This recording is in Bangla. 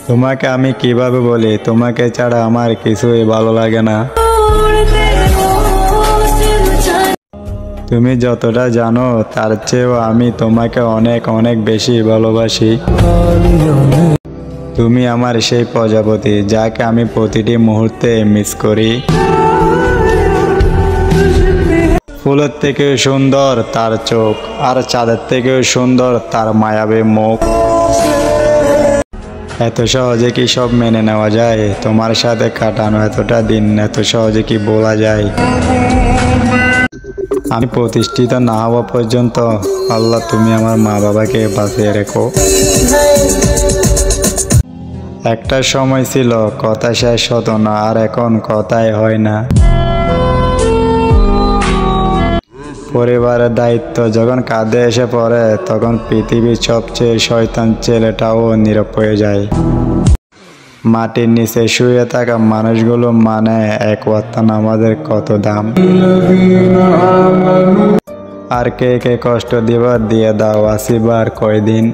তোমাকে আমি কিভাবে বলি, তোমাকে ছাড়া আমার কিছুই ভালো লাগে না। তুমি যতটা জানো তার চেয়েও আমি তোমাকে অনেক অনেক বেশি ভালোবাসি। তুমি আমার সেই প্রজাপতি যাকে আমি প্রতিটি মুহূর্তে মিস করি। ফুলের থেকেও সুন্দর তার চোখ, আর চাঁদের থেকেও সুন্দর তার মায়াবী মুখ। এত সহজে কি সব মেনে নেওয়া যায়? তোমার সাথে কাটানো এতটা দিন এত সহজে কি বলা যায়? আমি প্রতিষ্ঠিত না হওয়া পর্যন্ত আল্লাহ তুমি আমার মা বাবাকে বাঁচিয়ে রেখো। একটা সময় ছিল কথা শেষ হতো না, আর এখন কথাই হয় না। পরিবারের দায়িত্ব যখন কাঁধে এসে পড়ে তখন পৃথিবীর সবচেয়ে শয়তান ছেলেটাও নীরব হয়ে যায়। মাটির নিচে শুয়ে থাকা মানুষগুলো মানে এক ওয়াক্ত নামাজের কত দাম। আর কে কে কষ্ট দিবার দিয়ে দাও, আসিবার কয়দিন।